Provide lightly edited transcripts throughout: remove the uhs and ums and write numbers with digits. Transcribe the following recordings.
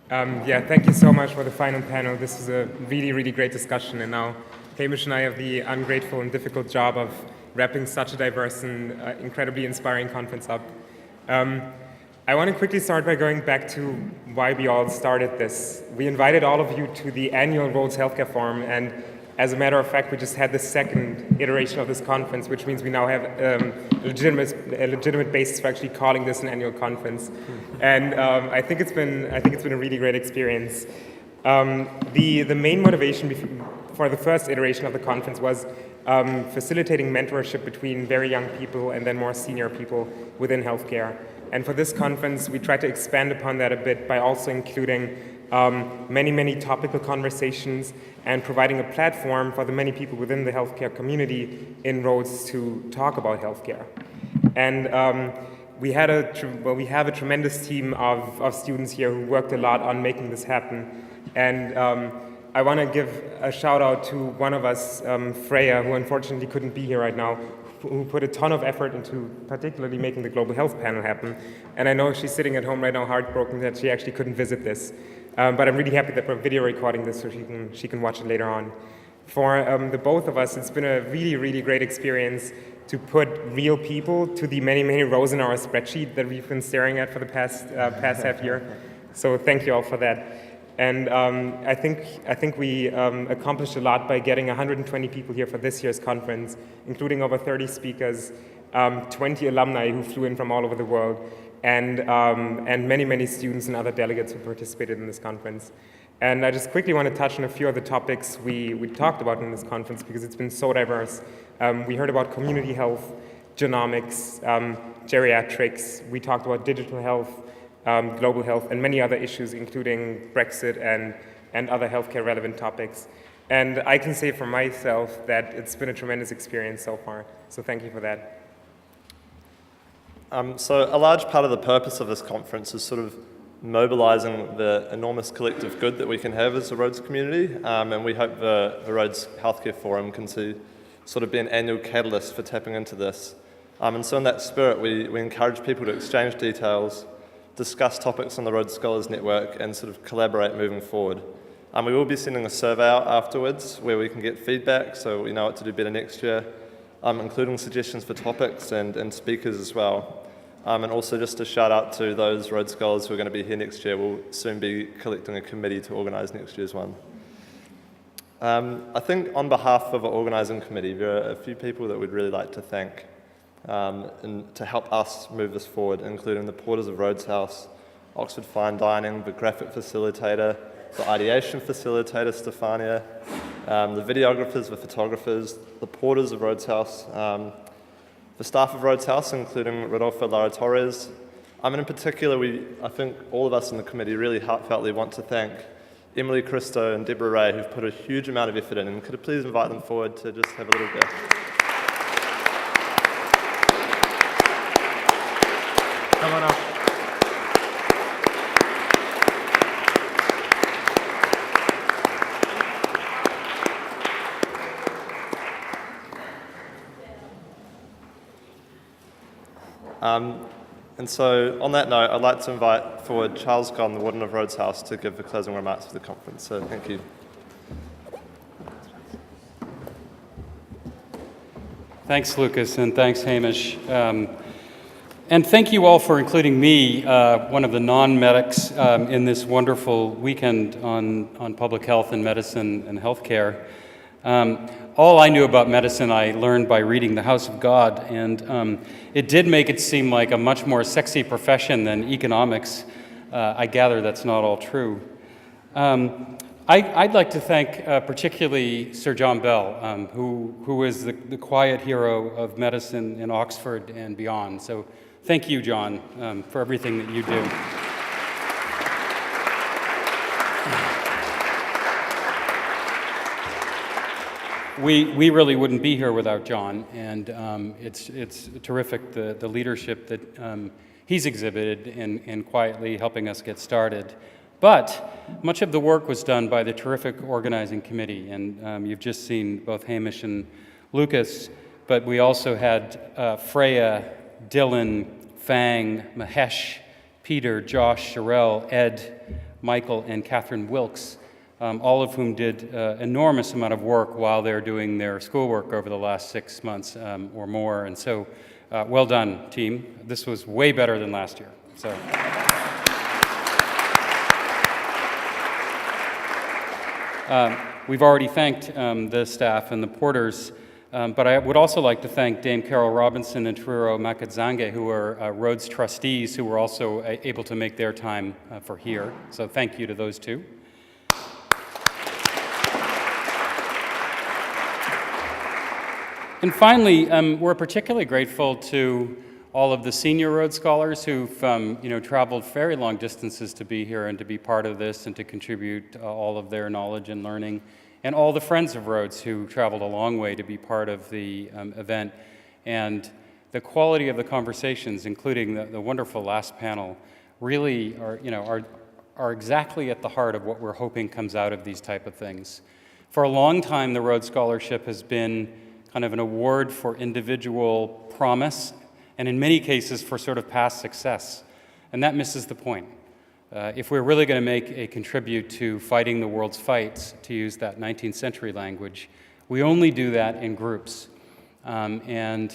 Yeah, thank you so much for the final panel. This was a really, really great discussion, and now Hamish and I have the ungrateful and difficult job of wrapping such a diverse and incredibly inspiring conference up. I want to quickly start by going back to why we all started this. We invited all of you to the annual Rhodes Healthcare Forum, and as a matter of fact, we just had the second iteration of this conference, which means we now have a legitimate basis for actually calling this an annual conference. And I think it's been a really great experience. The main motivation for the first iteration of the conference was facilitating mentorship between very young people and then more senior people within healthcare. And for this conference, we tried to expand upon that a bit by also including many topical conversations and providing a platform for the many people within the healthcare community in Rhodes to talk about healthcare. And we have a tremendous team of students here who worked a lot on making this happen. And I want to give a shout out to one of us, Freya, who unfortunately couldn't be here right now, who put a ton of effort into particularly making the Global Health panel happen. And I know she's sitting at home right now heartbroken that she actually couldn't visit this. But I'm really happy that we're video recording this so she can watch it later on. For the both of us, it's been a really, really great experience to put real people to the many rows in our spreadsheet that we've been staring at for the past half year. So thank you all for that. And I think we accomplished a lot by getting 120 people here for this year's conference, including over 30 speakers, 20 alumni who flew in from all over the world, and many students and other delegates who participated in this conference. And I just quickly want to touch on a few of the topics we talked about in this conference because it's been so diverse. We heard about community health, genomics, geriatrics. We talked about digital health, global health, and many other issues, including Brexit and other healthcare relevant topics. And I can say for myself that it's been a tremendous experience so far. So thank you for that. So a large part of the purpose of this conference is sort of mobilising the enormous collective good that we can have as a Rhodes community, and we hope the Rhodes Healthcare Forum can sort of be an annual catalyst for tapping into this. And so in that spirit, we encourage people to exchange details, discuss topics on the Rhodes Scholars Network, and sort of collaborate moving forward. We will be sending a survey out afterwards where we can get feedback so we know what to do better next year, including suggestions for topics and speakers as well. And also just a shout out to those Rhodes Scholars who are going to be here next year. We'll soon be collecting a committee to organise next year's one. I think on behalf of our organising committee, there are a few people that we'd really like to thank and to help us move this forward, including the Porters of Rhodes House, Oxford Fine Dining, the graphic facilitator, the ideation facilitator, Stefania, the videographers, the photographers, the Porters of Rhodes House, the staff of Rhodes House, including Rodolfo Lara Torres. And in particular, I think all of us in the committee really heartfeltly want to thank Emily Christo and Deborah Ray, who've put a huge amount of effort in, and could I please invite them forward to just have a little bit. Come on up. And so on that note, I'd like to invite forward Charles Conn, the Warden of Rhodes House, to give the closing remarks for the conference. So thank you. Thanks, Lucas, and thanks, Hamish. And thank you all for including me, one of the non-medics, in this wonderful weekend on public health and medicine and healthcare. All I knew about medicine I learned by reading The House of God, and it did make it seem like a much more sexy profession than economics. I gather that's not all true. I'd like to thank particularly Sir John Bell, who is the quiet hero of medicine in Oxford and beyond. So thank you, John, for everything that you do. We really wouldn't be here without John, and it's terrific the leadership that he's exhibited in quietly helping us get started. But much of the work was done by the terrific organizing committee, and you've just seen both Hamish and Lucas, but we also had Freya, Dylan, Fang, Mahesh, Peter, Josh, Sherelle, Ed, Michael, and Catherine Wilkes, all of whom did enormous amount of work while they're doing their schoolwork over the last 6 months or more. And so, well done, team. This was way better than last year. So. We've already thanked the staff and the porters, but I would also like to thank Dame Carol Robinson and Truro Makadzange, who are Rhodes trustees, who were also able to make their time for here. So thank you to those two. And finally, we're particularly grateful to all of the senior Rhodes Scholars who've traveled very long distances to be here and to be part of this and to contribute all of their knowledge and learning, and all the friends of Rhodes who traveled a long way to be part of the event. And the quality of the conversations, including the wonderful last panel, really are exactly at the heart of what we're hoping comes out of these type of things. For a long time, the Rhodes Scholarship has been kind of an award for individual promise, and in many cases for sort of past success. And that misses the point. If we're really going to make a contribute to fighting the world's fights, to use that 19th century language, we only do that in groups. And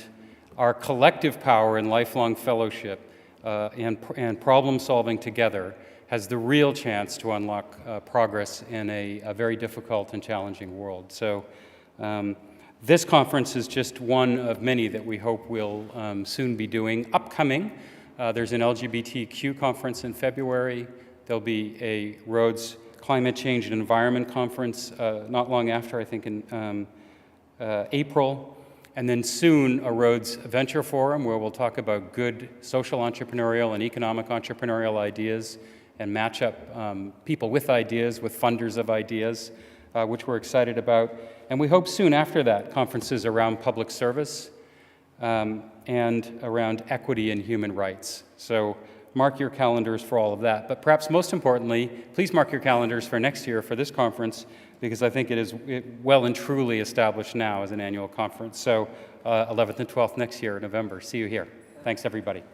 our collective power in lifelong fellowship and problem solving together has the real chance to unlock progress in a very difficult and challenging world. So this conference is just one of many that we hope we'll soon be doing. Upcoming, there's an LGBTQ conference in February. There'll be a Rhodes Climate Change and Environment Conference not long after, I think in April. And then soon a Rhodes Venture Forum where we'll talk about good social entrepreneurial and economic entrepreneurial ideas and match up people with ideas, with funders of ideas, which we're excited about. And we hope soon after that, conferences around public service and around equity and human rights. So mark your calendars for all of that. But perhaps most importantly, please mark your calendars for next year for this conference, because I think it is well and truly established now as an annual conference. So 11th and 12th next year in November. See you here. Thanks, everybody.